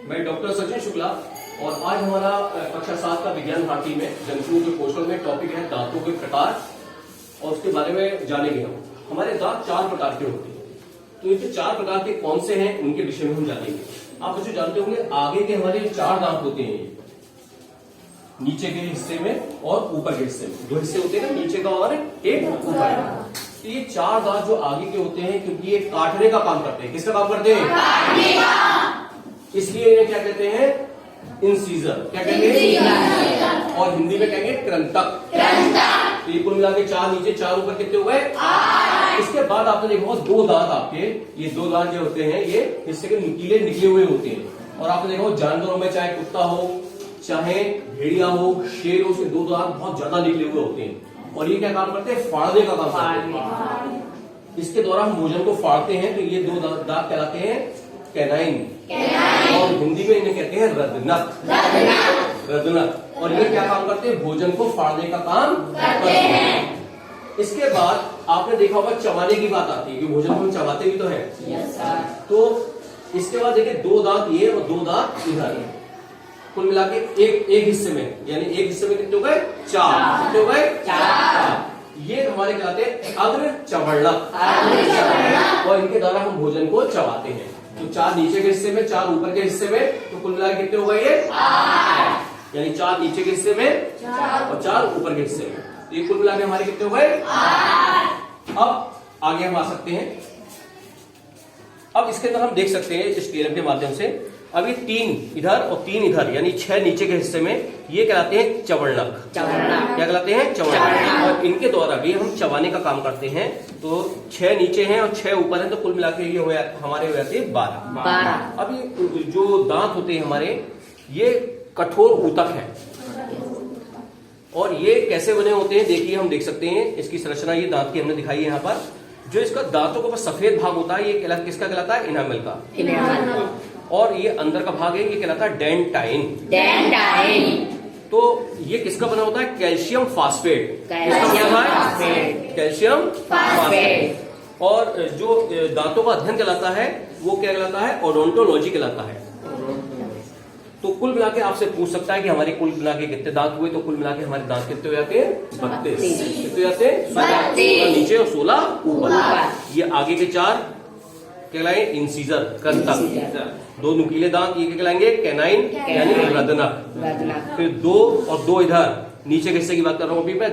मैं डॉक्टर सचिन शुक्ला और आज हमारा कक्षा 7 का विज्ञान भारती में जंतुओं के पोषण में टॉपिक है दांतों के प्रकार और उसके बारे में जानेंगे हम। हमारे दांत 4 प्रकार के होते हैं, तो ये 4 प्रकार के कौन से हैं उनके विषय में हम जानेंगे। आप बच्चों जानते होंगे आगे के हमारे 4 दांत होते हैं, नीचे के हिस्से में और ऊपर के हिस्से में। 2 हिस्से होते हैं ना, नीचे का और एक ऊपर। तो ये 4 दांत जो आगे के होते हैं, क्योंकि ये काटने का काम करते हैं। किसका काम करते हैं? काटने का। इसलिए इन्हें क्या कहते हैं? इंसीजर। क्या कहते हैं? और हिंदी में कहेंगे कृंतक। तो ये कुल मिला के 4 नीचे 4 ऊपर कितने हुए? 8। इसके बाद आपने देखा 2 दांत आपके, ये 2 दांत जो होते हैं ये हिस्से के नुकीले निकले हुए होते हैं। और आपने देखा जानवरों में चाहे कुत्ता हो, चाहे भेड़िया हो, शेर हो, उसके 2 दांत बहुत ज्यादा निकले हुए होते हैं। और ये क्या काम करते हैं? फाड़ने का काम करते हैं। इसके द्वारा हम भोजन को फाड़ते हैं, तो ये 2 दांत कहलाते हैं कैनाइन। और हिंदी में इन्हें कहते हैं रदनक। रदनक। और ये क्या काम करते हैं? भोजन को फाड़ने का काम करते हैं। इसके बाद आपने देखा होगा चबाने की बात आती है कि भोजन को हम चबाते भी तो है। तो इसके बाद देखिए 2 दांत ये और 2 दांत इधर, कुल मिला के एक हिस्से में, यानी एक हिस्से में कितने हो गए? 4। कितने हो गए? 4। ये हमारे कहलाते हैं अग्र चवर्णक। और इनके द्वारा हम भोजन को चबाते हैं। तो 4 नीचे के हिस्से में, 4 ऊपर के हिस्से में, तो कुल मिला के कितने हो गए? ये 8। यानी 4 नीचे के हिस्से में और 4 ऊपर के हिस्से में, तो ये कुल मिला के हमारे कितने हो गए? 8। अब आगे हम आ सकते हैं। अब इसके अंदर हम देख सकते हैं इस टेलर के माध्यम से, अभी 3 इधर और 3 इधर, यानी 6 नीचे के हिस्से में, ये कहलाते हैं चवर्णक। क्या कहलाते हैं? चवर्णक। और इनके द्वारा भी हम चबाने का काम करते हैं। तो 6 नीचे हैं और 6 ऊपर हैं, तो कुल मिला के ये हमारे हो जाते हैं 12। अब ये जो दांत होते हैं हमारे, ये कठोर ऊतक है। और ये कैसे बने होते हैं देखिए, हम देख सकते हैं इसकी संरचना, ये दांत की हमने दिखाई है यहाँ पर। जो इसका दांतों के ऊपर सफेद भाग होता है, ये किसका कहलाता है? इनामल का। और ये अंदर का भाग है, ये कहलाता है डेंटाइन। तो ये किसका बना होता है? Calcium phosphate. Calcium phosphate. और जो दांतों का अध्ययन कहलाता है वो क्या कहलाता है? ओडोंटोलॉजी कहलाता है। तो कुल मिला के आपसे पूछ सकता है कि हमारे कुल मिला के कितने दांत हुए, तो कुल मिला के हमारे दांत कितने हो जाते हैं? 32। कितने हो जाते हैं? 16 नीचे और 16 ऊपर। ये आगे के 4 कहलाए इंसीजर, कृंतक। 2 नुकीले दांत ये कहलाएंगे कैनाइन, यानी रदनक। फिर 2 और 2 इधर नीचे के हिस्से की बात कर रहा हूं अभी मैं।